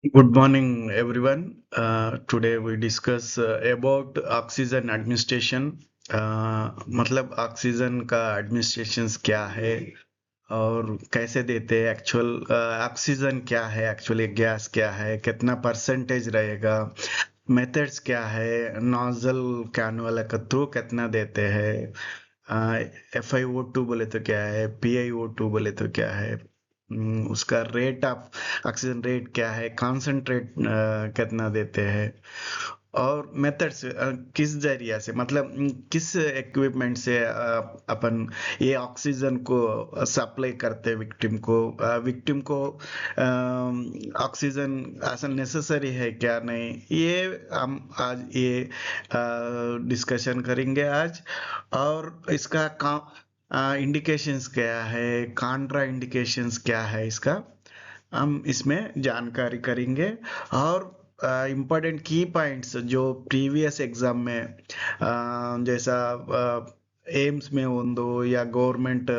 Good morning, everyone. Today we discuss about oxygen administration. मतलब oxygen का administration क्या है और कैसे देते हैं एक्चुअल ऑक्सीजन क्या है एक्चुअली गैस क्या है कितना परसेंटेज रहेगा मेथड्स क्या है नोजल कैनुअल का थ्रू कितना देते हैं FiO2 बोले तो क्या है PiO2 बोले तो क्या है उसका रेट ऑफ ऑक्सीजन रेट क्या है कॉन्सेंट्रेट कितना देते हैं और मेथड्स किस जरिया से मतलब किस इक्विपमेंट से अपन ये ऑक्सीजन को सप्लाई करते हैं विक्टिम को ऑक्सीजन असल नेसेसरी है क्या नहीं ये हम आज ये डिस्कशन करेंगे आज और इसका इंडिकेशंस क्या है कॉन्ट्रा इंडिकेशंस क्या है इसका हम इसमें जानकारी करेंगे और इम्पोर्टेंट की पॉइंट्स जो प्रीवियस एग्जाम में जैसा एम्स में ఉందో या गवर्नमेंट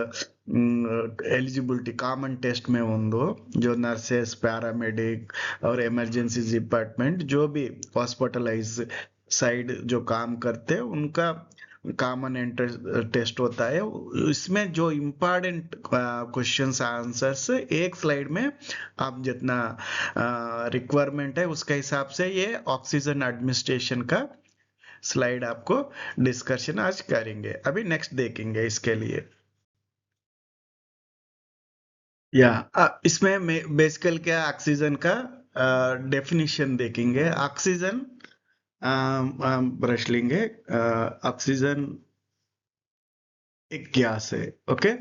एलिजिबिलिटी कॉमन टेस्ट में ఉందో जो नर्सेस पैरामेडिक और इमरजेंसी डिपार्टमेंट जो भी हॉस्पिटलाइज साइड जो काम करते हैं उनका कॉमन एंट्रेंस टेस्ट होता है इसमें जो इम्पोर्टेंट क्वेश्चंस आंसर्स एक स्लाइड में आप जितना रिक्वायरमेंट है उसके हिसाब से ये ऑक्सीजन एडमिनिस्ट्रेशन का स्लाइड आपको डिस्कशन आज करेंगे अभी नेक्स्ट देखेंगे इसके लिए या इसमें बेसिकल क्या ऑक्सीजन का डेफिनेशन देखेंगे ऑक्सीजन ब्रश लेंगे ऑक्सीजन एक गैस है ओके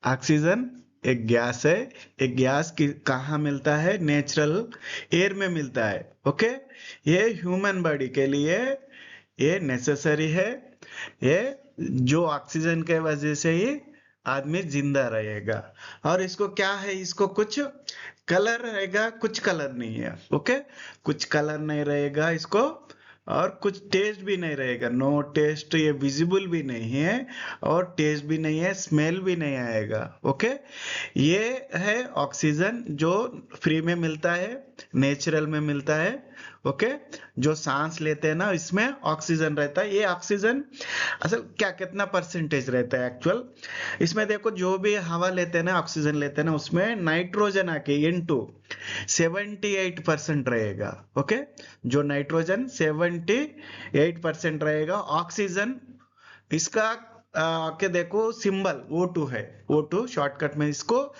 ऑक्सीजन एक गैस है एक गैस की कहाँ मिलता है नेचुरल एयर में मिलता है ओके ये ह्यूमन बॉडी के लिए ये नेसेसरी है ये जो ऑक्सीजन के वजह से ही आदमी जिंदा रहेगा और इसको क्या है इसको कुछ कलर रहेगा कुछ कलर नहीं है ओके कुछ कलर नहीं रहेगा इसको और कुछ टेस्ट भी नहीं रहेगा नो टेस्ट ये विजिबल भी नहीं है और टेस्ट भी नहीं है स्मेल भी नहीं आएगा ओके ये है ऑक्सीजन जो फ्री में मिलता है नेचुरल में मिलता है ओके जो सांस लेते हैं ना इसमें ऑक्सीजन रहता है ये ऑक्सीजन असल क्या कितना परसेंटेज रहता है एक्चुअल इसमें देखो जो भी हवा लेते हैं ना ऑक्सीजन लेते हैं ना उसमें नाइट्रोजन आके N2 78% रहेगा ओके जो नाइट्रोजन 78% रहेगा ऑक्सीजन इसका आके देखो सिंबल O2 है O2 शॉर्टकट में इसको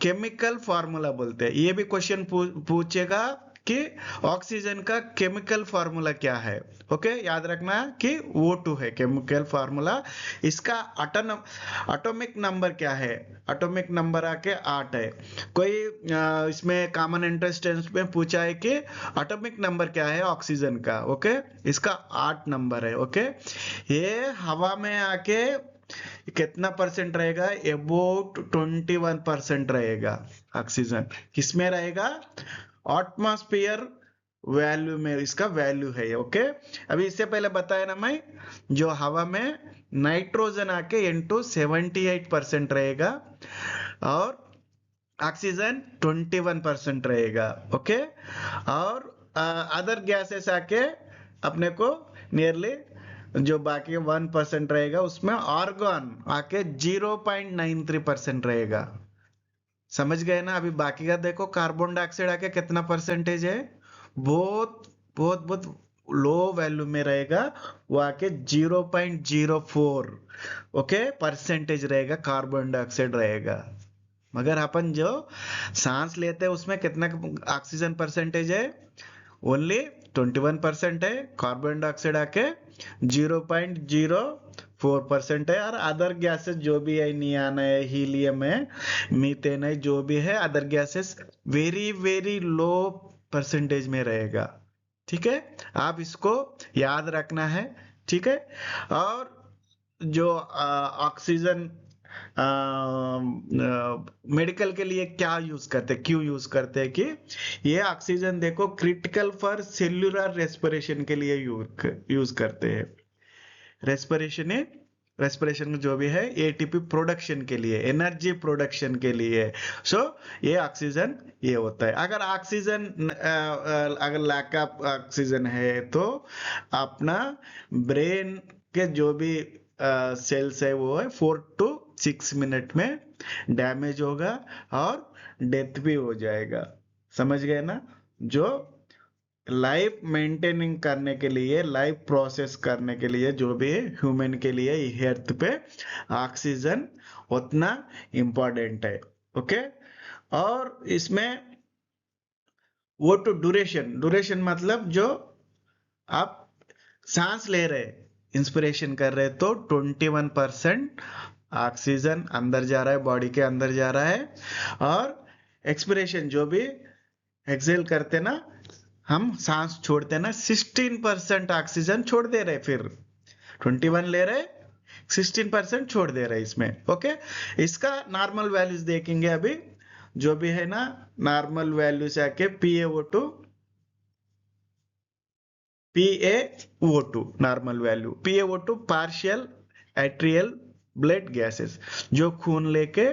केमिकल फार्मूला बोलते हैं ये भी क्वेश्चन पूछेगा कि ऑक्सीजन का केमिकल फार्मूला क्या है ओके याद रखना कि O2 है केमिकल फार्मूला इसका एटॉमिक नंबर क्या है एटॉमिक नंबर आके 8 है कोई इसमें कॉमन एंट्रेंस टेस्ट में पूछा है कि एटॉमिक नंबर क्या है ऑक्सीजन का ओके इसका 8 नंबर है ओके ये हवा में आके कितना परसेंट रहेगा अबाउट 21% रहेगा ऑक्सीजन किसमें रहेगा एटमॉस्फेयर वैल्यू में इसका वैल्यू है ओके अभी इससे पहले बताया ना मैं जो हवा में नाइट्रोजन आके N2 78% रहेगा और ऑक्सीजन 21% रहेगा ओके और अदर गैसेस आके अपने को नियरली जो बाकी 1% रहेगा उसमें आर्गन आके 0.93% रहेगा समझ गए ना अभी बाकी का देखो कार्बन डाइऑक्साइड आके कितना परसेंटेज है बहुत बहुत बहुत लो वैल्यू में रहेगा वो आके 0.04 ओके परसेंटेज रहेगा कार्बन डाइऑक्साइड रहेगा मगर अपन जो सांस लेते हैं उसमें कितना ऑक्सीजन परसेंटेज है ओनली 21% है कार्बन डाइऑक्साइड आके 0.04% है और अदर गैसेस जो भी है नियान है हीलियम है मीथेन है जो भी है other gases very very low percentage में रहेगा ठीक है आप इसको याद रखना है ठीक है और जो ऑक्सीजन मेडिकल के लिए क्या यूज करते हैं क्यों यूज करते हैं कि ये ऑक्सीजन देखो क्रिटिकल फॉर सेल्यूलर रेस्पिरेशन के लिए यूज करते हैं रेस्पिरेशन है रेस्पिरेशन जो भी है एटीपी प्रोडक्शन के लिए, एनर्जी प्रोडक्शन के लिए। सो ये ऑक्सीजन ये होता है। अगर ऑक्सीजन अगर लैक ऑफ ऑक्सीजन है तो अपना ब्रेन के जो भी सेल्स है वो है 4 to 6 मिनट में डैमेज होगा और डेथ भी हो जाएगा। समझ गए ना? जो लाइफ मेंटेनिंग करने के लिए, लाइफ प्रोसेस करने के लिए जो भी ह्यूमन के लिए हेल्थ पे ऑक्सीजन उतना इम्पोर्टेंट है। ओके। और इसमें वो तो ड्यूरेशन मतलब जो आप सांस ले रहे, इंस्पिरेशन कर रहे तो 21% ऑक्सीजन अंदर जा रहा है, बॉडी के अंदर जा रहा है। और एक्सपिरेशन जो भी एक्सेल करते ना, हम सांस छोड़ते ना, 16% ऑक्सीजन छोड़ दे रहे, फिर 21 ले रहे, 16% छोड़ दे रहे इसमें। ओके। इसका नॉर्मल वैल्यूज देखेंगे अभी, जो भी है ना नॉर्मल वैल्यूज आके PaO2 normal value, PaO2 partial atrial blood gases, जो खून लेके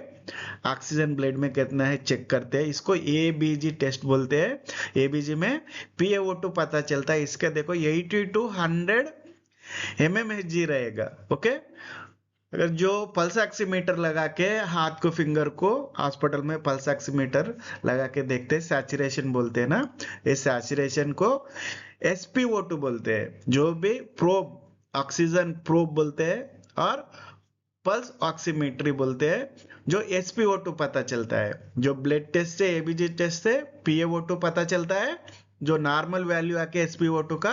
ऑक्सीजन ब्लड में कितना है चेक करते हैं, इसको ABG टेस्ट बोलते हैं। ABG में PaO2 पता चलता है। इसका देखो 80 to 100 mmHg रहेगा। ओके। अगर जो पल्स ऑक्सीमीटर लगा के हाथ को, फिंगर को हॉस्पिटल में पल्स ऑक्सीमीटर लगा के देखते हैं, सैचुरेशन बोलते हैं ना, इस सैचुरेशन को SpO2 बोलते हैं। जो भी प्रोब, ऑक्सीजन प्रोब बोलते हैं, और पल्स ऑक्सीमेट्री बोलते हैं, जो SpO2 पता चलता है। जो ब्लड टेस्ट से, ABG टेस्ट से PaO2 पता चलता है। जो नॉर्मल वैल्यू आके SpO2 का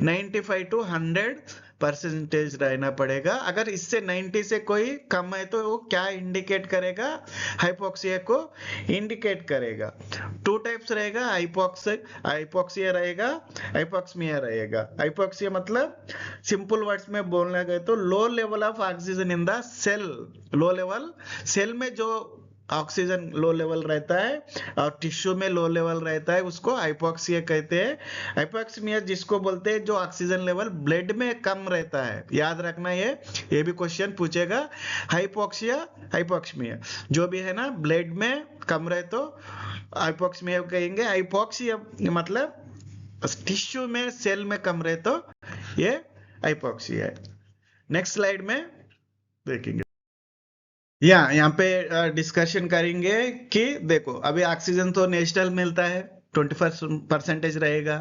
95 to 100% रहना पड़ेगा। अगर इससे 90 से कोई कम है तो वो क्या इंडिकेट करेगा? हाइपोक्सिया को इंडिकेट करेगा। 2 टाइप्स रहेगा, हाइपोक्सिया रहेगा, हाइपोक्समिया रहेगा। हाइपोक्सिया मतलब सिंपल वर्ड्स में बोलने गए तो low level of oxygen in the cell, low level cell में जो ऑक्सीजन लो लेवल रहता है और टिश्यू में लो लेवल रहता है, उसको हाइपोक्सिया कहते हैं। हाइपोक्सिमिया जिसको बोलते हैं जो ऑक्सीजन लेवल ब्लड में कम रहता है। याद रखना, ये भी क्वेश्चन पूछेगा। हाइपोक्सिया, हाइपोक्सिमिया जो भी है ना ब्लड में कम रहे तो हाइपोक्सिमिया कहेंगे। हाइपोक्सिया मतलब टिश्यू में, सेल में कम रहे तो ये हाइपोक्सिया है। नेक्स्ट स्लाइड में देखेंगे। यहाँ पे डिस्कशन करेंगे कि देखो अभी ऑक्सीजन तो नेचुरल मिलता है, 21% रहेगा।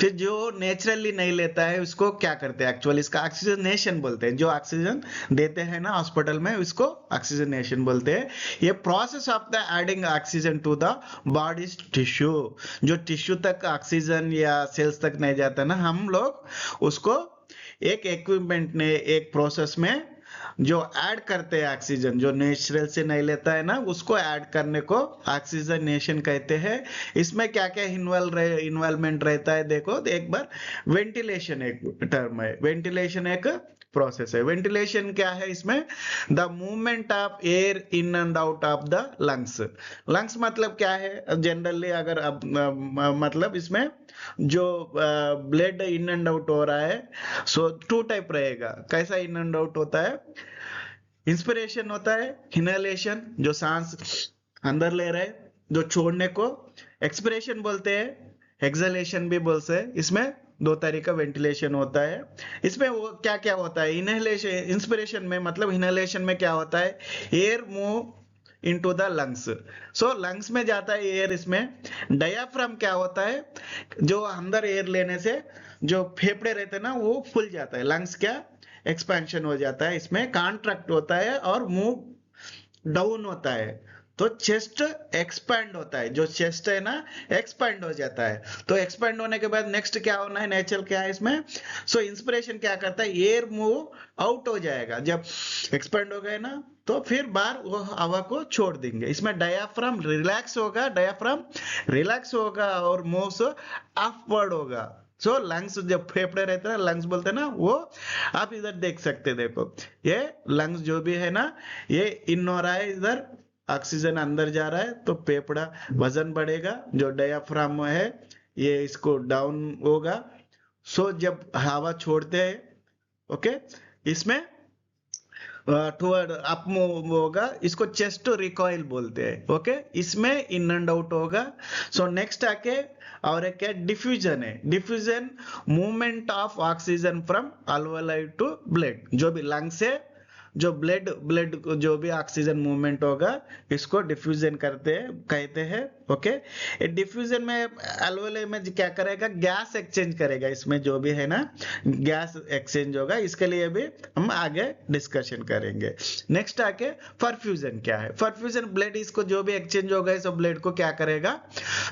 फिर जो नेचुरली नहीं लेता है उसको क्या करते हैं? एक्चुअली इसका ऑक्सीजनेशन बोलते हैं। जो ऑक्सीजन देते हैं ना हॉस्पिटल में, उसको ऑक्सीजनेशन बोलते हैं। ये process of the adding oxygen to the body tissue, जो टिश्यू तक ऑक्सीजन या सेल्स तक नहीं जाता ना, हम लोग उसको एक इक्विपमेंट ने, एक प्रोसेस में जो ऐड करते हैं ऑक्सीजन, जो नेचुरल से नहीं लेता है ना, उसको ऐड करने को ऑक्सीजनेशन कहते हैं। इसमें क्या क्या इन्वॉल्वमेंट रहता है देखो एक बार। वेंटिलेशन एक टर्म है, वेंटिलेशन एक प्रोसेस है। वेंटिलेशन क्या है? इसमें the movement of air in and out of the lungs. Lungs मतलब क्या है जनरली? अगर मतलब इसमें जो ब्लड इन एंड आउट हो रहा है, सो 2 टाइप रहेगा। कैसा इन एंड आउट होता है? इंस्पिरेशन होता है, इनहेलेशन जो सांस अंदर ले रहे जो छोड़ने को एक्सपिरेशन बोलते हैं, एक्सहेलेशन भी बोलते हैं। इसमें 2 तरीका वेंटिलेशन होता है। इसमें वो क्या क्या होता है? इनहेलेशन, इंस्पिरेशन में मतलब इनहेलेशन में क्या होता है? Air move into the lungs, so lungs में जाता है एयर। इसमें डायाफ्राम क्या होता है? जो अंदर एयर लेने से जो फेफड़े रहते हैं ना वो फूल जाता है, लंग्स क्या एक्सपेंशन हो जाता है, इसमें कॉन्ट्रैक्ट होता है और मूव डाउन होता है। तो चेस्ट एक्सपैंड होता है, जो चेस्ट है ना एक्सपैंड हो जाता है। तो एक्सपैंड होने के बाद नेक्स्ट क्या होना है? नेचुरल क्या है इसमें? सो इंस्पिरेशन क्या करता है? एयर मूव आउट हो जाएगा। जब एक्सपैंड हो गए ना तो फिर बाहर वो हवा को छोड़ देंगे। इसमें डायाफ्राम रिलैक्स होगा, डायाफ्राम रिलैक्स होगा और मूव्स अपवर्ड होगा। सो लंग्स, जब फेफड़े रहते हैं लंग्स बोलते हैं ना, वो आप इधर देख सकते हैं। देखो ये लंग्स जो भी है ना, ये इन हो रहा है, इधर ऑक्सीजन अंदर जा रहा है तो फेफड़ा वजन बढ़ेगा। जो डायाफ्राम है ये इसको डाउन होगा। सो जब हवा छोड़ते हैं, ओके, इसमें टुवर्ड अप मूव होगा, इसको चेस्ट रिकॉइल बोलते हैं। ओके, इसमें इन एंड आउट होगा। सो नेक्स्ट आके और एक क्या डिफ्यूजन है, diffusion movement of oxygen from alveoli to blood, जो भी लंग से जो ब्लड ब्लड जो भी ऑक्सीजन मूवमेंट होगा इसको डिफ्यूजन करते हैं कहते हैं। ओके, ये डिफ्यूजन में अल्वेओलाई में क्या करेगा, गैस एक्सचेंज करेगा, इसमें जो भी है ना गैस एक्सचेंज होगा, इसके लिए भी हम आगे डिस्कशन करेंगे। नेक्स्ट आके परफ्यूजन क्या है, परफ्यूजन ब्लड इसको जो भी एक्सचेंज होगा इस ब्लड को क्या करेगा,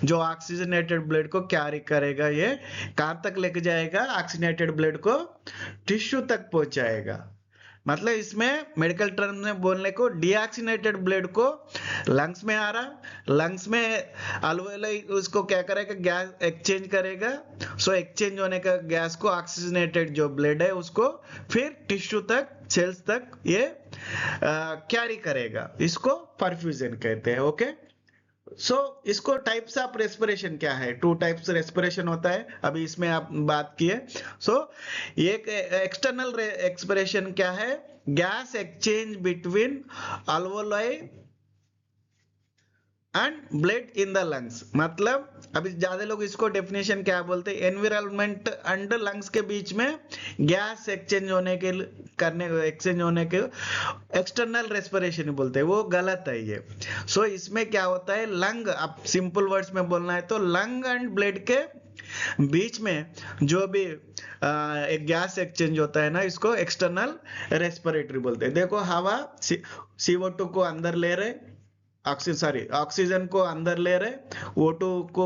जो ऑक्सीजनेटेड ब्लड को कैरी करेगा, ये कहां तक लेके जाएगा, ऑक्सीजनेटेड ब्लड को टिश्यू तक पहुंचाएगा। मतलब इसमें मेडिकल टर्म में बोलने को डीऑक्सीनेटेड ब्लड को लंग्स में आ रहा, लंग्स में अल्वेओलाई उसको क्या करेगा, गैस एक्सचेंज करेगा। सो एक्सचेंज होने का गैस को ऑक्सीजनेटेड जो ब्लड है उसको फिर टिश्यू तक सेल्स तक ये कैरी करेगा, इसको परफ्यूजन कहते हैं। ओके, सो इसको टाइप्स ऑफ रेस्पिरेशन क्या है, 2 टाइप्स रेस्पिरेशन होता है, अभी इसमें आप बात किए। सो एक एक्सटर्नल एक्सपिरेशन क्या है, gas exchange between alveoli and blood in the lungs. मतलब अभी ज्यादा लोग इसको डेफिनेशन क्या बोलते हैं, एनवायरनमेंट एंड लंग्स के बीच में गैस एक्सचेंज होने के करने एक्सचेंज होने के एक्सटर्नल रेस्पिरेशन बोलते हैं, वो गलत है ये। सो इसमें क्या होता है, लंग, अब सिंपल वर्ड्स में बोलना है तो लंग एंड ब्लड के बीच में जो भी एक गैस एक्सचेंज होता है ना, इसको एक्सटर्नल रेस्पिरेटरी बोलते हैं। देखो हवा CO2 को अंदर ले रहे, ऑक्सीजन को अंदर ले रहे, O2 को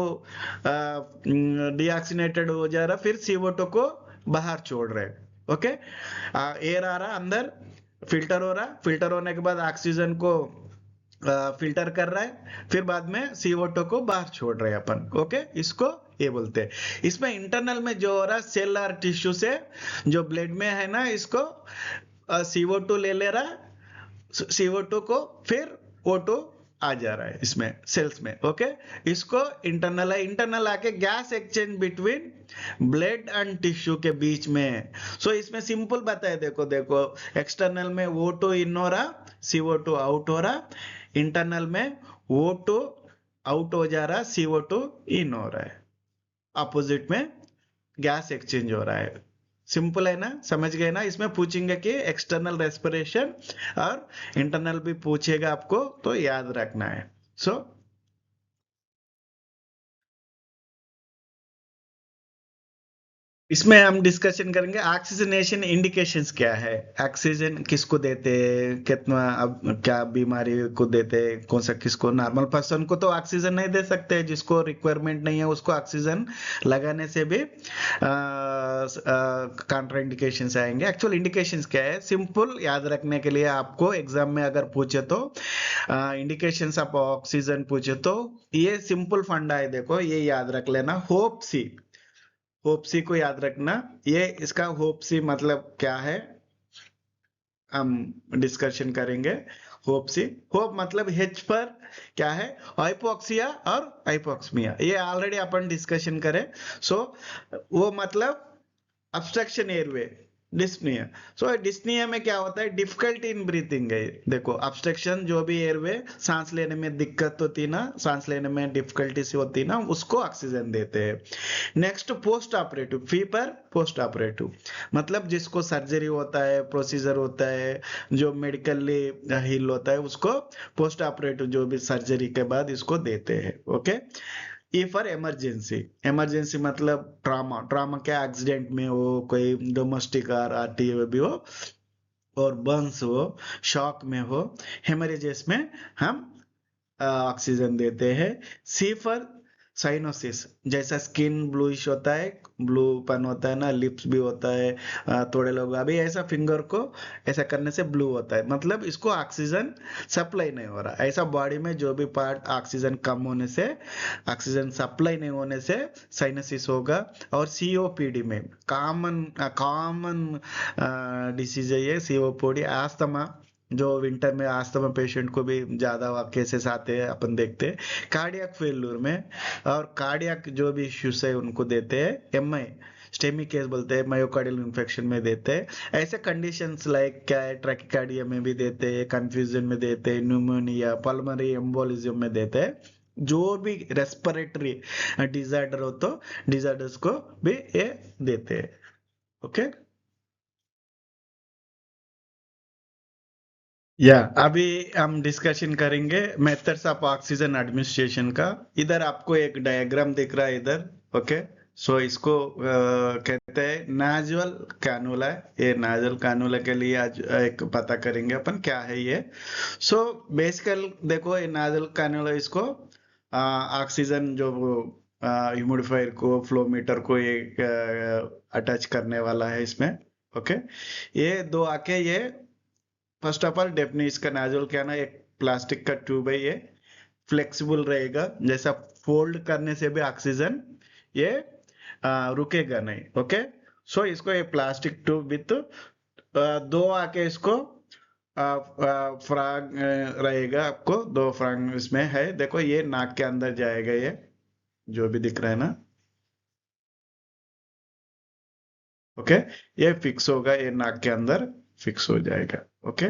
डीऑक्सीनेटेड हो जा रहा, फिर CO2 को बाहर छोड़ रहे। ओके, एयर आ रहा अंदर, फिल्टर हो रहा, फिल्टर होने के बाद ऑक्सीजन को फिल्टर कर रहा है, फिर बाद में CO2 को बाहर छोड़ रहे हैं अपन। ओके, इसको ये बोलते हैं। इसमें इंटरनल में जो हो रहा सेल और टिश्यू से जो ब्लड में है ना, इसको CO2 ले रहा, CO2 को फिर O2 आ जा रहा है इसमें सेल्स में। ओके, इसको इंटरनल है, इंटरनल आके gas exchange between blood and tissue के बीच में। सो इसमें सिंपल बताए, देखो देखो एक्सटर्नल में O2 इन हो रहा, CO2 आउट हो रहा, इंटरनल में O2 आउट हो जा रहा, CO2 इन हो रहा है, अपोजिट में गैस एक्सचेंज हो रहा है। सिंपल है ना, समझ गए ना। इसमें पूछेंगे कि एक्सटर्नल रेस्पिरेशन और इंटरनल भी पूछेगा आपको, तो याद रखना है। सो इसमें हम डिस्कशन करेंगे ऑक्सीजनेशन इंडिकेशंस क्या है, ऑक्सीजन किसको देते हैं, कितना, अब क्या बीमारी को देते हैं, कौन सा, किसको, नॉर्मल पर्सन को तो ऑक्सीजन नहीं दे सकते, जिसको रिक्वायरमेंट नहीं है उसको ऑक्सीजन लगाने से भी काउंटर इंडिकेशंस आएंगे। एक्चुअल इंडिकेशंस क्या है, सिंपल याद रखने के लिए आपको एग्जाम में अगर पूछे तो इंडिकेशंस ऑफ ऑक्सीजन पूछे तो ये सिंपल फंडा है, देखो ये याद रख लेना। होप सी, होप सी को याद रखना, ये इसका होप सी मतलब क्या है हम डिस्कशन करेंगे। होप सी, होप मतलब H पर क्या है, हाइपोक्सिया और हाइपोक्समिया, ये ऑलरेडी अपन डिस्कशन करें। सो वो मतलब ऑब्स्ट्रक्शन एयरवे, डिस्निया। सो डिस्निया में क्या होता है, डिफिकल्टी इन ब्रीथिंग है। देखो ऑब्स्ट्रक्शन जो भी एयरवे, सांस लेने में दिक्कत होती ना, सांस लेने में डिफिकल्टी से होती ना, उसको ऑक्सीजन देते हैं। Next post operative, fever post operative मतलब जिसको सर्जरी होता है, प्रोसीजर होता है, जो मेडिकली हील होता है, उसको पोस्ट ऑपरेटिव जो भी सर्जरी के बाद इसको देते हैं। Okay, E for emergency, emergency मतलब ट्रामा, ट्रामा क्या एक्सीडेंट में हो, कोई डोमेस्टिक और आरटी भी हो, और बर्न्स हो, शॉक में हो, हेमरेजेस में हम ऑक्सीजन देते हैं। सी फॉर साइनोसिस, जैसा स्किन ब्लूइश होता है, ब्लूपन होता है ना, लिप्स भी होता है, थोड़े लोग अभी ऐसा फिंगर को ऐसा करने से ब्लू होता है, मतलब इसको ऑक्सीजन सप्लाई नहीं हो रहा। ऐसा बॉडी में जो भी पार्ट ऑक्सीजन कम होने से, ऑक्सीजन सप्लाई नहीं होने से साइनोसिस होगा। और COPD में कॉमन कॉमन डिसीज है ये COPD, आस्थमा, जो विंटर में आस्थमा पेशेंट को भी ज्यादा केसेस आते हैं, अपन देखते हैं। कार्डियक फेल्यूर में और कार्डियक जो भी इश्यूज है उनको देते हैं MI, स्टेमी केस बोलते हैं, मायोकार्डियल इन्फेक्शन में देते हैं। ऐसे कंडीशंस लाइक क्या है, ट्रैकिकार्डिया में भी देते हैं, कंफ्यूजन में देते हैं, न्यूमोनिया, पल्मोनरी एम्बोलिज्म में देते हैं। जो भी रेस्पिरेटरी डिजार्डर हो तो डिजार्डर्स को भी ये देते हैं। ओके, या अभी हम डिस्कशन करेंगे मेथड्स ऑफ ऑक्सीजन एडमिनिस्ट्रेशन का। इधर आपको एक डायग्राम दिख रहा है इधर। ओके, सो इसको कहते हैं नाजुअल कैनुला। ये नाजुअल कैनुला के लिए आज एक पता करेंगे अपन क्या है ये। सो बेसिकल देखो, ये नाजुअल कैनुला, इसको ऑक्सीजन जो ह्यूमिडिफायर को, फ्लोमीटर को ये अटैच करने वाला है इसमें। ओके, ये दो आके ये फर्स्ट ऑफ ऑल डेफिनेशन, इसका नाजुअल क्या ना, एक प्लास्टिक का ट्यूब है, ये फ्लेक्सिबल रहेगा, जैसा फोल्ड करने से भी ऑक्सीजन ये रुकेगा नहीं। ओके, सो इसको ये प्लास्टिक ट्यूब विथ दो आके इसको फ्राग रहेगा, आपको दो फ्राग इसमें है। देखो ये नाक के अंदर जाएगा, ये जो भी दिख रहा है ना। ओके, ये फिक्स होगा, ये नाक के अंदर फिक्स हो जाएगा। ओके,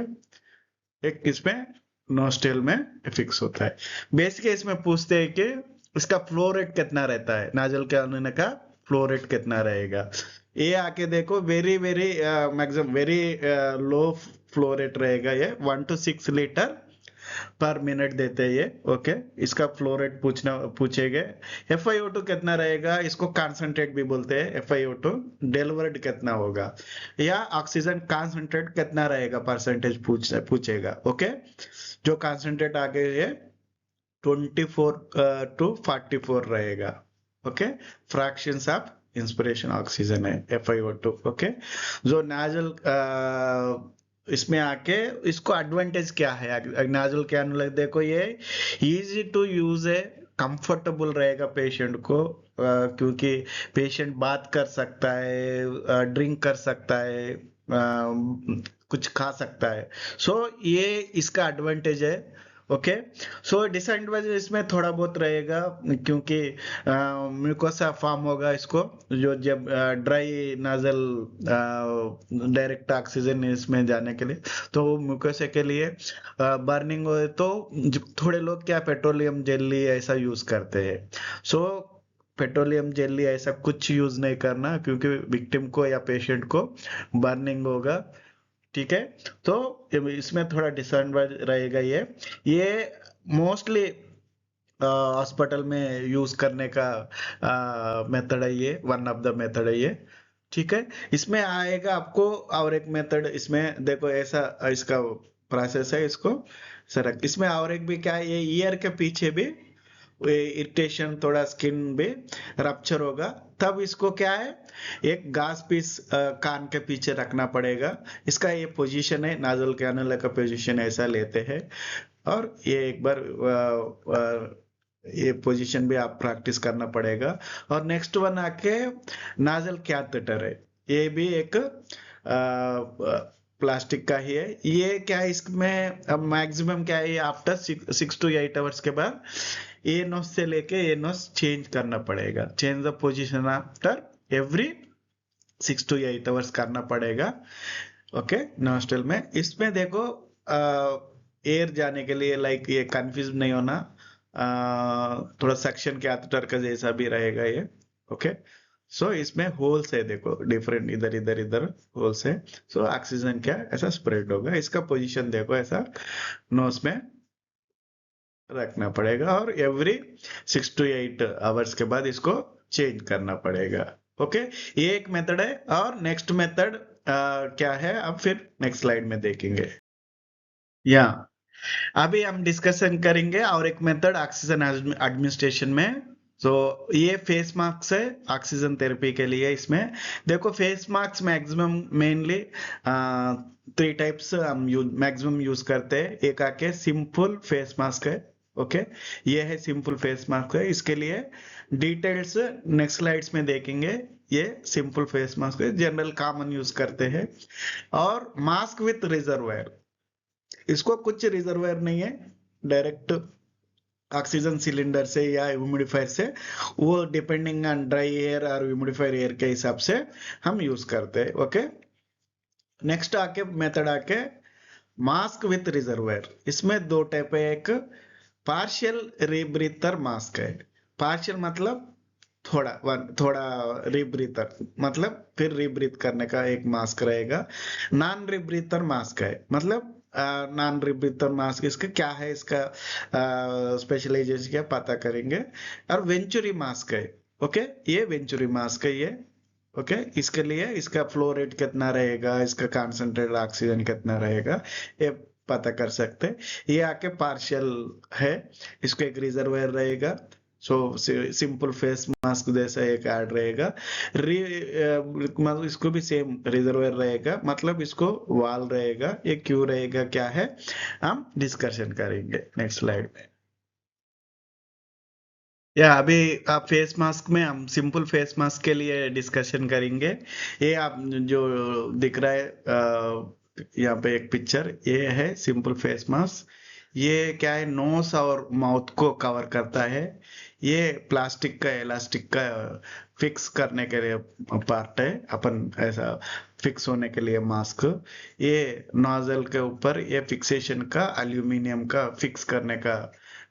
एक इसमें नोस्ट्रल में फिक्स होता है। बेसिक इसमें पूछते हैं कि इसका फ्लो रेट कितना रहता है, नाजल के आने का फ्लो रेट कितना रहेगा। ये आके देखो, very very maximum very low flow rate रहेगा, ये 1 to 6 लीटर पर मिनट देते हैं ये। ओके, इसका फ्लो रेट पूछेंगे। FiO2 कितना रहेगा, इसको कॉन्सेंट्रेट भी बोलते हैं। FiO2 डिलीवर्ड कितना होगा, या ऑक्सीजन कॉन्सेंट्रेट कितना रहेगा, परसेंटेज पूछेगा। ओके, जो कॉन्सेंट्रेट आगे ये 24 to 44 रहेगा। Okay, fractions of inspiration oxygen है FiO2। ओके, जो नाजल इसमें आके इसको एडवांटेज क्या है, नाजल कैनुला देखो, ये इजी टू यूज है, कंफर्टेबल रहेगा पेशेंट को, क्योंकि पेशेंट बात कर सकता है, ड्रिंक कर सकता है, कुछ खा सकता है। सो ये इसका एडवांटेज है। ओके, सो डिसएडवांटेज इसमें थोड़ा बहुत रहेगा, क्योंकि म्यूकोसा फॉर्म होगा इसको, जो जब ड्राई नाजल डायरेक्ट ऑक्सीजन इसमें जाने के लिए, तो म्यूकोसा के लिए बर्निंग हो तो थोड़े लोग क्या पेट्रोलियम जेली ऐसा यूज करते हैं। सो पेट्रोलियम जेली ऐसा कुछ यूज नहीं करना, क्योंकि विक्टिम को या पेशेंट को बर्निंग होगा। ठीक है, तो इसमें थोड़ा डिसएडवांटेज रहेगा ये मोस्टली हॉस्पिटल में यूज करने का मेथड है, ये वन ऑफ द मेथड है ये। ठीक है, इसमें आएगा आपको और एक मेथड, इसमें देखो ऐसा इसका प्रोसेस है, इसको सर इसमें और एक भी क्या है, ये ईयर के पीछे भी इरिटेशन, थोड़ा स्किन भी रप्चर होगा, तब इसको क्या है, एक घास पीस कान के पीछे रखना पड़ेगा। इसका ये पोजीशन है, नाजल कैनुला का पोजीशन ऐसा लेते हैं, और ये एक बार ये पोजीशन भी आप प्रैक्टिस करना पड़ेगा। और नेक्स्ट वन आके नाजल कैथेटर है, ये भी एक प्लास्टिक का ही है। ये क्या है, इसमें अब मैक्सिमम क्या है, आफ्टर 6 to 8 आवर्स के बाद ए नोस से लेके ए नोस चेंज करना पड़ेगा, change the position after every 6 to 8 hours करना पड़ेगा। ओके, नोस्ट्रल में इसमें देखो एयर जाने के लिए, लाइक ये कंफ्यूज नहीं होना, थोड़ा सेक्शन कैथेटर का जैसा भी रहेगा ये। ओके, सो इसमें होल्स है, देखो डिफरेंट, इधर इधर इधर होल्स है। सो ऑक्सीजन क्या ऐसा स्प्रेड होगा, इसका पोजीशन देखो ऐसा नोज में रखना पड़ेगा, और एवरी 6 to 8 आवर्स के बाद इसको चेंज करना पड़ेगा। ओके, ये एक मेथड है। और नेक्स्ट मेथड क्या है, अब फिर नेक्स्ट स्लाइड में देखेंगे। या अभी हम डिस्कशन करेंगे और एक मेथड ऑक्सीजन एडमिनिस्ट्रेशन में। तो ये फेस मास्क है ऑक्सीजन थेरेपी के लिए। इसमें देखो face mask maximum mainly 3 types हम मैक्सिमम यूज करते हैं। एक आके सिंपल फेस मास्क है। ओके, ये है सिंपल फेस मास्क है। इसके लिए डिटेल्स नेक्स्ट स्लाइड्स में देखेंगे। ये सिंपल फेस मास्क है, जनरल कॉमन यूज करते हैं। और मास्क विथ रिजर्वायर, इसको कुछ रिजर्वायर नहीं है, डायरेक्ट ऑक्सीजन सिलेंडर से या ह्यूमिडिफायर से, वो डिपेंडिंग ऑन ड्राई एयर और ह्यूमिडिफायर एयर के हिसाब से हम यूज करते हैं। ओके, नेक्स्ट आके मेथड आके मास्क विथ रिजर्वायर। इसमें दो टाइप है, एक पार्शियल रीब्रीथर मास्क है। पार्शियल मतलब थोड़ा रीब्रीथर मतलब फिर रीब्रीथ करने का एक मास्क रहेगा। नॉन रीब्रीथर मास्क है, मतलब नॉन रीब्रीथर मास्क इसका क्या है, इसका स्पेशलाइजेशन क्या पता करेंगे। और वेंचुरी मास्क है। ओके, ये वेंचुरी मास्क है ये। ओके, इसके लिए इसका फ्लो रेट कितना रहेगा, इसका कॉन्सेंट्रेटेड ऑक्सीजन कितना रहेगा, ये पता कर सकते हैं। ये आके पार्शियल है, इसको एक रिजर्वायर रहेगा। सो सिंपल फेस मास्क जैसा एक ऐड रहेगा। मतलब इसको भी सेम रिजर्वायर रहेगा, मतलब इसको वाल रहेगा। ये क्यों रहेगा क्या है, हम डिस्कशन करेंगे नेक्स्ट स्लाइड में। या अभी आप फेस मास्क में हम सिंपल फेस मास्क के लिए डिस्कशन करेंगे। ये आप जो दिख रहा है यहाँ पे एक पिक्चर, ये है सिंपल फेस मास्क। ये क्या है, नोस और माउथ को कवर करता है। ये प्लास्टिक का इलास्टिक का फिक्स करने के लिए पार्ट है, अपन ऐसा फिक्स होने के लिए मास्क। ये नोजल के ऊपर ये फिक्सेशन का एल्यूमिनियम का फिक्स करने का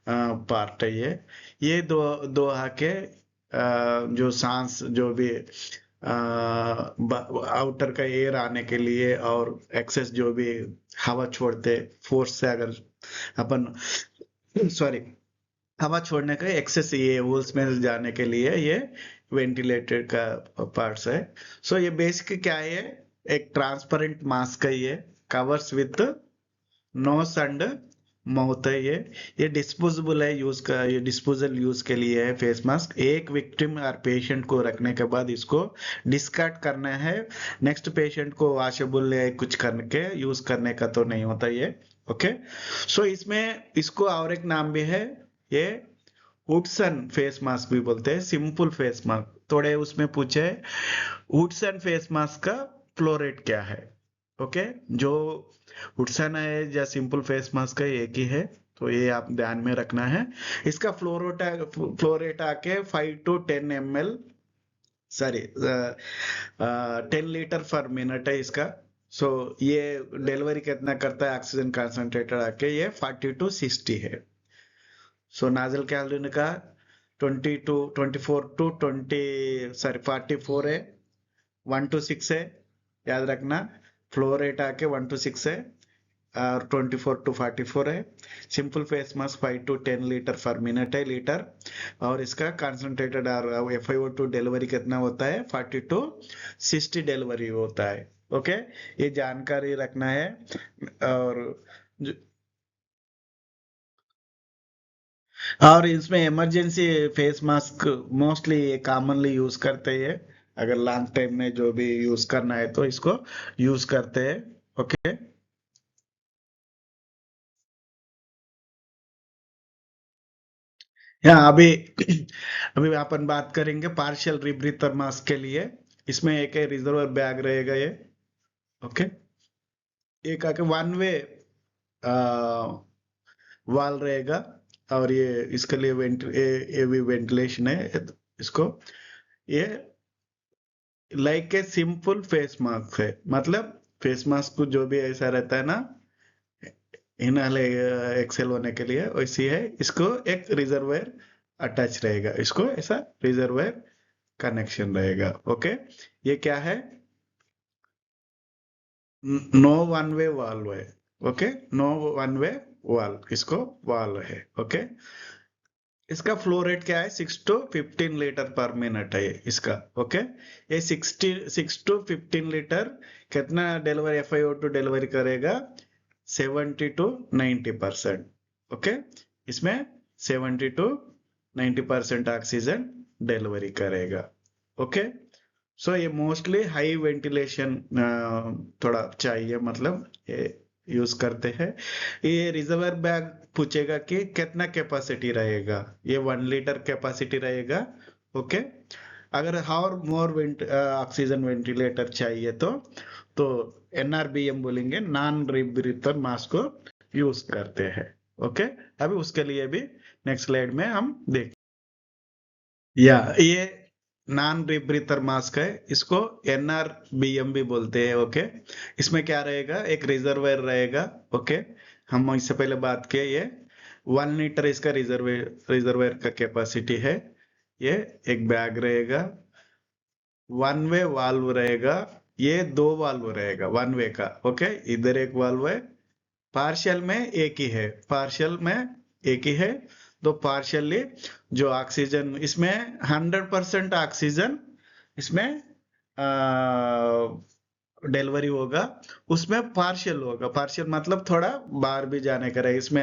पार्ट है ये दो दो आके जो सांस जो भी आउटर का एयर आने के लिए और एक्सेस जो भी हवा छोड़ते फोर्स से, अगर अपन सॉरी हवा छोड़ने का एक्सेस ये होल्स में जाने के लिए ये वेंटिलेटेड का पार्ट्स है। सो ये बेसिक क्या है, एक ट्रांसपेरेंट मास्क है, ये covers with nose and mouth है। ये डिस्पोजेबल है, यूज का ये डिस्पोजल यूज के लिए है फेस मास्क। एक विक्टिम और पेशेंट को रखने के बाद इसको डिस्कार्ड करना है, नेक्स्ट पेशेंट को वॉशेबल या कुछ करके यूज करने का तो नहीं होता ये। ओके, सो इसमें इसको और एक नाम भी है, ये हुडसन फेस मास्क भी बोलते हैं, सिंपल फेस मास्क। थोड़े उसमें पूछे हुडसन फेस मास्क का फ्लो रेट क्या है। ओके, जो हुडसन है या सिंपल फेस मास्क है एक ही है, तो ये आप ध्यान में रखना है। इसका फ्लो रेट आके 5 to 10 ml, सॉरी 10 लीटर/मिनट है इसका। सो ये डिलीवरी कितना करता है ऑक्सीजन कंसंट्रेटेड आके, ये 40 to 60 है। सो नाजल कैलोरी का 44 है, 1 to 6 है, याद रखना। फ्लो रेट आके 1 to 6 है और 24 to 44 है। सिंपल फेस मास्क 5 to 10 लीटर/मिनट है, लीटर। और इसका कंसंट्रेटेड और FiO2 डिलीवरी कितना होता है, 40 to 60 डिलीवरी होता है। ओके, ये जानकारी रखना है। और और इसमें emergency face mask mostly commonly use करते हैं, अगर लॉन्ग टाइम में जो भी यूज करना है तो इसको यूज करते हैं। ओके, यहाँ अभी अभी अपन बात करेंगे पार्शियल रीब्रीथर मास्क के लिए। इसमें एक रिजर्वर बैग रहेगा ये। ओके, एक आके वन वे वाल रहेगा, और ये इसके लिए ये भी वेंटिलेशन है इसको। ये like a simple face mask है, मतलब फेस मास्क को जो भी ऐसा रहता है ना इनहले एक्सेल होने के लिए, वैसी है। इसको एक रिजर्वायर अटैच रहेगा, इसको ऐसा रिजर्वायर कनेक्शन रहेगा। ओके, ये क्या है, नो वन वे वाल्व है। ओके, नो वन वे वाल, इसको वाल है। ओके, इसका फ्लो रेट क्या है, 6 to 15 लीटर/मिनट है इसका। ओके, ये 6 to 15 लीटर कितना डिलीवरी FiO2 डिलीवरी करेगा, 70 to 90%। ओके, इसमें 70 to 90% ऑक्सीजन डिलीवरी करेगा। ओके, सो ये मोस्टली हाई वेंटिलेशन थोड़ा चाहिए, मतलब ये यूज करते हैं। ये रिजर्वर बैग पूछेगा कि कितना कैपेसिटी रहेगा, ये 1 लीटर कैपेसिटी रहेगा। ओके, अगर और मोर ऑक्सीजन वेंटिलेटर चाहिए तो NRBM बोलेंगे, नॉन रीब्रीथर मास्क को यूज करते हैं। ओके, अभी उसके लिए भी नेक्स्ट स्लाइड में हम देख, या ये नॉन रीब्रीथर मास्क है, इसको NRBM भी बोलते हैं। ओके, इसमें क्या रहेगा, एक रिजर्वायर रहेगा। ओके, हम इससे पहले बात किए, ये 1 लीटर इसका रिजर्वायर का कैपेसिटी है। ये एक बैग रहेगा, वन वे वाल्व रहेगा, ये 2 वाल्व रहेगा वन वे का। ओके, इधर एक वाल्व है, पार्शियल में एक ही है, पार्शियल में एक ही है। तो पार्शियली जो ऑक्सीजन इसमें 100% ऑक्सीजन इसमें डिलीवरी होगा, उसमें पार्शियल होगा। पार्शियल मतलब थोड़ा बाहर भी जाने का रहेगा, इसमें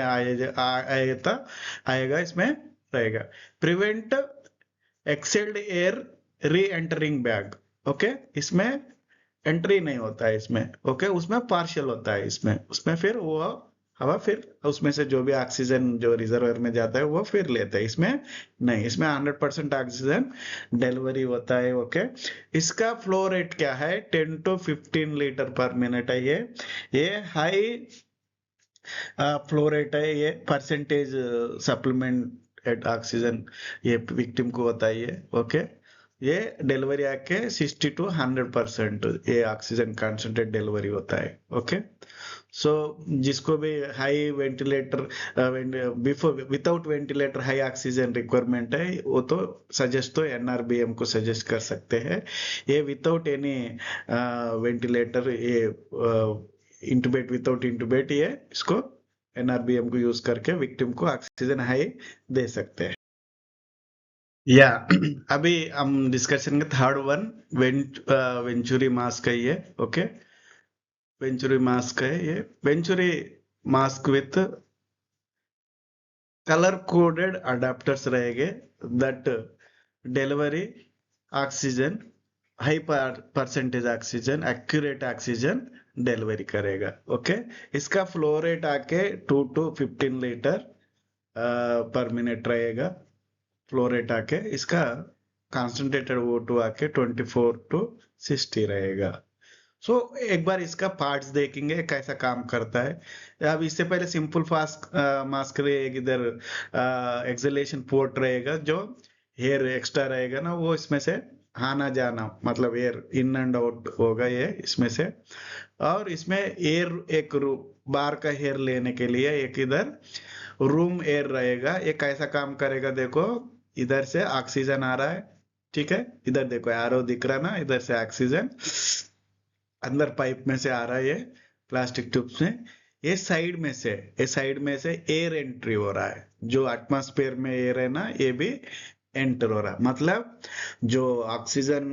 आएगा इसमें रहेगा। प्रिवेंट एक्सेल्ड एयर री एंटरिंग बैग। ओके, इसमें एंट्री नहीं होता है इसमें। ओके, उसमें पार्शियल होता है, इसमें उसमें फिर वो हवा फिर उसमें से जो भी ऑक्सीजन जो रिजर्वायर में जाता है वो फिर लेता है, इसमें नहीं, इसमें 100% ऑक्सीजन डिलीवरी होता है। ओके, इसका फ्लो रेट क्या है, 10 to 15 लीटर पर मिनट है। ये हाई फ्लो रेट है, ये परसेंटेज सप्लीमेंट एट ऑक्सीजन ये विक्टिम को होता है ये। ओके, ये डिलीवरी आके 60 to 100% ये ऑक्सीजन कॉन्सेंट्रेट डिलीवरी होता है। ओके, सो जिसको भी high ventilator before without ventilator high oxygen requirement है, वो तो सजेस्ट तो NRBM को सजेस्ट कर सकते हैं। ये विदाउट एनी वेंटिलेटर, ये इंटुबेट विदाउट इंटुबेट, ये इसको NRBM को यूज करके विक्टिम को ऑक्सीजन हाई दे सकते हैं। या अभी हम डिस्कशन के थर्ड वन वेंचुरी मास्क है ये। ओके, वेंचुरी मास्क है ये, venturi mask with colour coded adapters रहेंगे that delivery oxygen high percentage oxygen accurate oxygen delivery करेगा। ओके, इसका फ्लो रेट आके 2 to 15 लीटर पर मिनट रहेगा। फ्लो रेट आके इसका कॉन्सेंट्रेटेड O2 आके 24 to 60 रहेगा। सो एक बार इसका पार्ट्स देखेंगे कैसा काम करता है। अब इससे पहले सिंपल फास्ट मास्क रहेगा, इधर एक्सलेशन पोर्ट रहेगा, जो एयर एक्स्ट्रा रहेगा ना वो इसमें से आना जाना, मतलब एयर इन एंड आउट होगा ये इसमें से। और इसमें एयर एक बार का एयर लेने के लिए एक इधर रूम एयर रहेगा। ये कैसा काम करेगा, देखो इधर से ऑक्सीजन आ रहा है, ठीक है, इधर देखो एरो दिख रहा ना, इधर से ऑक्सीजन अंदर पाइप में से आ रहा है, ये प्लास्टिक ट्यूब्स में। ये साइड में से एयर एंट्री हो रहा है, जो एटमॉस्फेयर में एयर है ना ये भी एंटर हो रहा है, मतलब जो ऑक्सीजन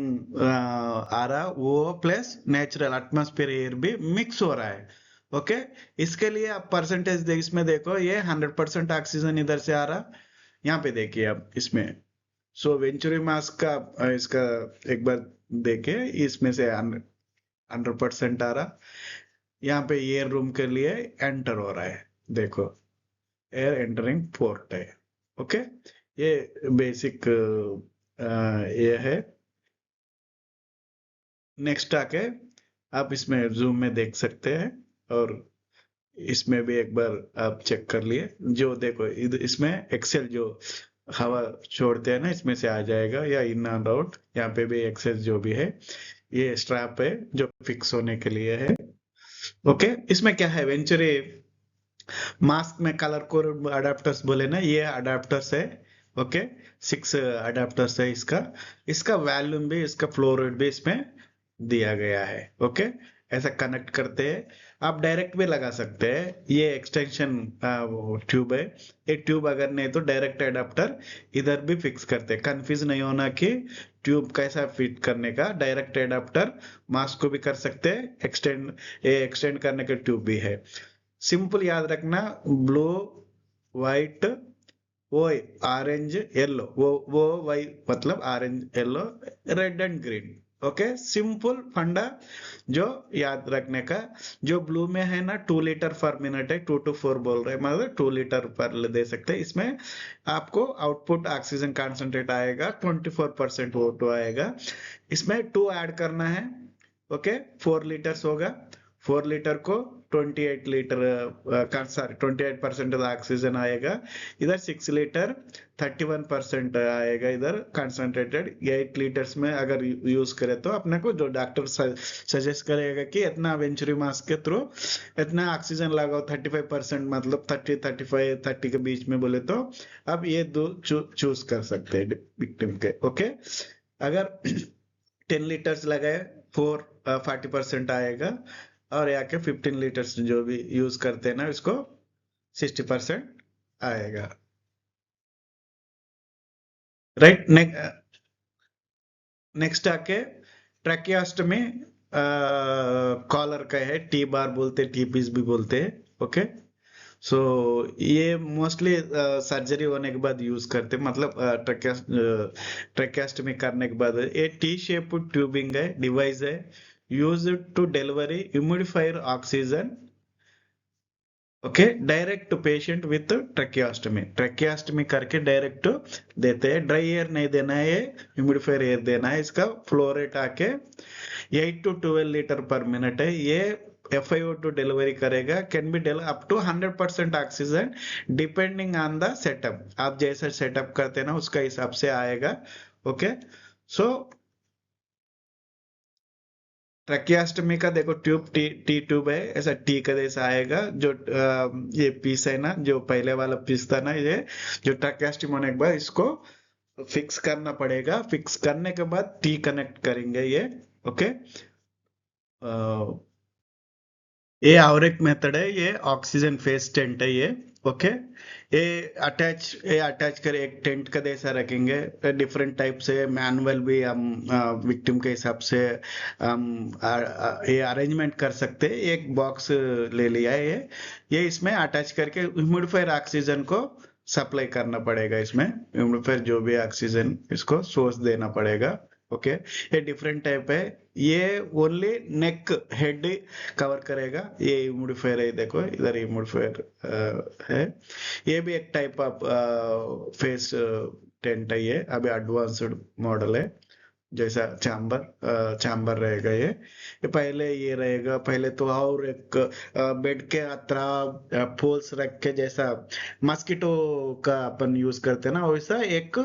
आ रहा वो प्लस नेचुरल एटमॉस्फेयर एयर भी मिक्स हो रहा है। ओके, इसके लिए आप परसेंटेज इसमें देखो, ये 100% ऑक्सीजन इधर से आ रहा, यहाँ पे देखिए आप इसमें। सो वेंचुरी मास्क का इसका एक बार देखे, इसमें से 100% आ रहा, यहाँ पे एयर रूम के लिए एंटर हो रहा है, देखो एयर एंटरिंग पोर्ट है। ओके, ये बेसिक ये है। नेक्स्ट आके आप इसमें जूम में देख सकते हैं, और इसमें भी एक बार आप चेक कर लिए, जो देखो इसमें एक्सेल जो हवा छोड़ते हैं ना इसमें से आ जाएगा, या इन एंड आउट, यहाँ पे भी एक्सेल जो भी है ये स्ट्रैप है जो फिक्स होने के लिए है। ओके, इसमें क्या है, वेंचुरी मास्क में कलर कोड अडाप्टर्स बोले ना, ये अडाप्टर्स है। ओके, 6 अडाप्टर्स है इसका, इसका वॉल्यूम भी इसका फ्लो रेट भी इसमें दिया गया है। ओके, ऐसा कनेक्ट करते हैं, आप डायरेक्ट भी लगा सकते हैं, ये एक्सटेंशन ट्यूब है, ये ट्यूब अगर नहीं तो डायरेक्ट अडाप्टर इधर भी फिक्स करते हैं। कंफ्यूज नहीं होना कि ट्यूब कैसा फिट करने का, डायरेक्ट अडाप्टर मास्क को भी कर सकते हैं, एक्सटेंड करने का ट्यूब भी है। सिंपल याद रखना, ब्लू व्हाइट वो ऑरेंज येलो, वो वाइट मतलब orange yellow red and green. Okay, simple फंडा जो याद रखने का। जो ब्लू में है ना 2 लीटर पर मिनट है, 2 to 4 बोल रहे हैं, मतलब 2 लीटर पर दे सकते हैं। इसमें आपको आउटपुट ऑक्सीजन कॉन्सेंट्रेट आएगा 24% O2 आएगा, इसमें 2 ऐड करना है। ओके, 4 लीटर्स होगा, 4 लीटर को 28 लीटर सॉरी 28% ऑक्सीजन आएगा इधर 6 लीटर 31% आएगा इधर कंसंट्रेटेड 8 लीटर्स में अगर यूज करें तो अपने को जो डॉक्टर सजेस्ट करेगा कि इतना वेंचुरी मास्क के थ्रू इतना ऑक्सीजन लगाओ 35% मतलब 30 के बीच में बोले तो अब ये दो चूज कर सकते हैं विक्टिम के ओके अगर 10 लीटर्स लगाए 40% आएगा और यहाँ के 15 लीटर्स जो भी यूज करते हैं ना इसको 60% आएगा राइट नेक्स्ट आके ट्रैकियोस्टमी कॉलर का है टी बार बोलते टी पीस भी बोलते हैं ओके सो ये मोस्टली सर्जरी होने के बाद यूज करते हैं मतलब ट्रैकियोस्टमी करने के बाद ये टी शेप ट्यूबिंग है डिवाइस है use to delivery humidifier oxygen okay direct patient with tracheostomy करके डायरेक्ट देते हैं ड्राई एयर नहीं देना है ह्यूमिडिफायर एयर देना है इसका फ्लो रेट आके 8 to 12 लीटर पर मिनट है ये FiO2 डिलीवरी करेगा can be up to 100% oxygen depending on the setup आप जैसा सेटअप करते हैं ना उसका हिसाब से आएगा ओके सो ट्रैकियोस्टमी का देखो ट्यूब टी ट्यूब है ऐसा टी का जैसा आएगा जो ये पीस है ना जो पहले वाला पीस था ना ये जो ट्रैकियोस्टमी होने के बाद इसको फिक्स करना पड़ेगा फिक्स करने के बाद टी कनेक्ट करेंगे ये ओके ये और एक मेथड है ये ऑक्सीजन फेस टेंट है ये ओके ये अटैच कर एक टेंट का जैसा रखेंगे डिफरेंट टाइप से मैनुअल भी हम विक्टिम के हिसाब से हम ये अरेंजमेंट कर सकते हैं एक बॉक्स ले लिया है ये इसमें अटैच करके ह्यूमिडिफायर ऑक्सीजन को सप्लाई करना पड़ेगा इसमें ह्यूमिडिफायर जो भी ऑक्सीजन इसको सोर्स देना पड़ेगा ओके ये डिफरेंट टाइप है ये ओनली नेक हेड कवर करेगा ये ह्यूमिडिफायर है देखो इधर ह्यूमिडिफायर है ये भी एक टाइप ऑफ फेस टेंट है ये अभी एडवांस्ड मॉडल है जैसा चैम्बर रहेगा ये पहले ये रहेगा पहले तो और एक बेड के अतरा पोल्स रख के जैसा मस्कीटो का अपन यूज करते हैं ना वैसा एक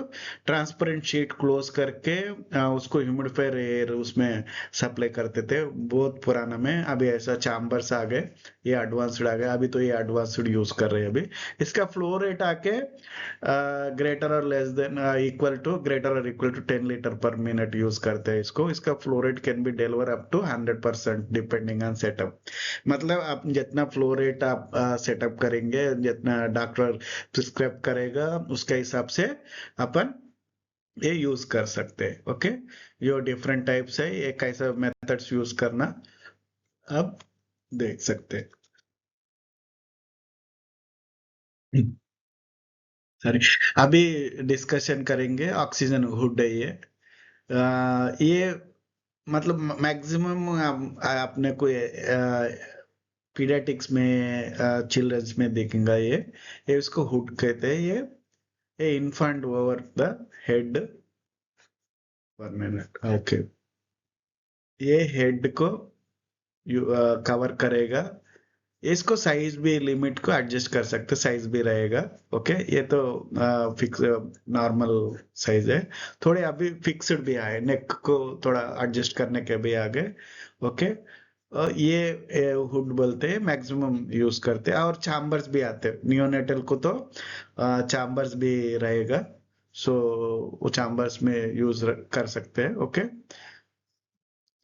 ट्रांसपेरेंट शीट क्लोज करके उसको ह्यूमिडिफायर एयर उसमें सप्लाई करते थे बहुत पुराना में अभी ऐसा चैम्बर्स आ गए ये एडवांस्ड आ गए अभी तो ये एडवांस्ड यूज कर रहे हैं अभी इसका फ्लो रेट आके ग्रेटर और less than equal to greater और equal to 10 litre per minute use करते हैं इसको इसका flow rate can be deliver up to 100% depending on setup मतलब आप जितना फ्लो रेट आप सेटअप करेंगे जितना डॉक्टर प्रिस्क्राइब करेगा उसके हिसाब से अपन ये यूज कर सकते हैं ओके ये डिफरेंट टाइप्स है ये कैसा मेथड्स यूज करना आप देख सकते हैं सॉरी अभी डिस्कशन करेंगे ऑक्सीजन हुड है ये मतलब मैक्सिमम आपने कोई पीडियाट्रिक्स में चिल्ड्रंस में देखेंगे ये इसको हुड कहते हैं ये इन्फेंट ओवर द हेड पर मिनट ओके ये हेड को कवर करेगा इसको साइज भी लिमिट को एडजस्ट कर सकते साइज भी रहेगा ओके ये तो फिक्स नॉर्मल साइज है थोड़े अभी फिक्स्ड भी आए नेक को थोड़ा एडजस्ट करने के भी आ गए ओके ये हुड बोलते हैं मैक्सिमम यूज करते हैं और चैम्बर्स भी आते हैं नियोनेटल को तो चैम्बर्स भी रहेगा सो वो चैम्बर्स में यूज कर सकते हैं ओके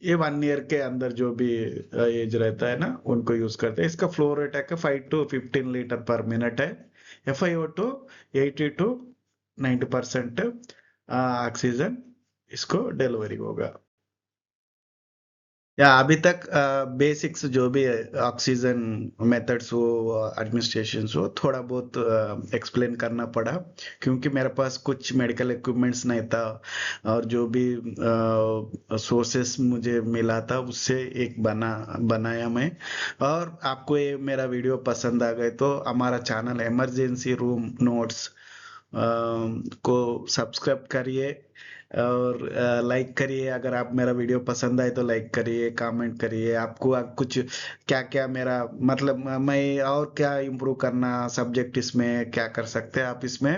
ये 1 ईयर के अंदर जो भी एज रहता है ना उनको यूज करते हैं इसका फ्लो रेट है 5 to 15 लीटर पर मिनट है FiO2 80 to 90% ऑक्सीजन इसको डिलीवरी होगा या अभी तक बेसिक्स जो भी ऑक्सीजन मेथड्स हो एडमिनिस्ट्रेशन हो थोड़ा बहुत एक्सप्लेन करना पड़ा क्योंकि मेरे पास कुछ मेडिकल इक्विपमेंट्स नहीं था और जो भी सोर्सेस मुझे मिला था उससे एक बनाया मैं और आपको ये मेरा वीडियो पसंद आ गए तो हमारा चैनल इमरजेंसी रूम नोट्स को सब्सक्राइब करिए और लाइक करिए, अगर आप मेरा वीडियो पसंद आए तो लाइक करिए, कमेंट करिए। आपको कुछ क्या क्या मेरा मतलब मैं और क्या इम्प्रूव करना सब्जेक्ट, इसमें क्या कर सकते हैं आप, इसमें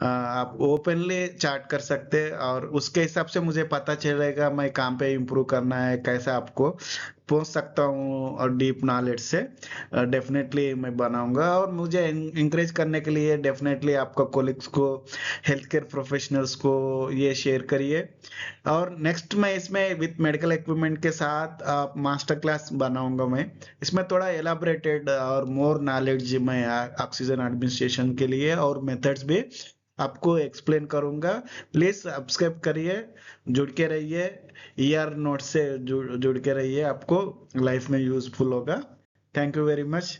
आप ओपनली चैट कर सकते हैं और उसके हिसाब से मुझे पता चलेगा मैं कहाँ पे इम्प्रूव करना है, कैसे आपको पहुंच सकता हूँ। और डीप नॉलेज से डेफिनेटली मैं बनाऊंगा। और मुझे इंकरेज करने के लिए डेफिनेटली आपका कोलिग्स को, हेल्थ केयर प्रोफेशनल्स को ये शेयर करिए। और नेक्स्ट मैं इसमें विथ मेडिकल इक्विपमेंट के साथ मास्टर क्लास बनाऊंगा मैं। इसमें थोड़ा एलाबरेटेड और मोर नॉलेज मैं ऑक्सीजन एडमिनिस्ट्रेशन के लिए और मेथड्स भी आपको एक्सप्लेन करूंगा। प्लीज सब्सक्राइब करिए, जुड़ के रहिए, ईआर नोट से जुड़ के रहिए, आपको लाइफ में यूजफुल होगा। Thank you very much.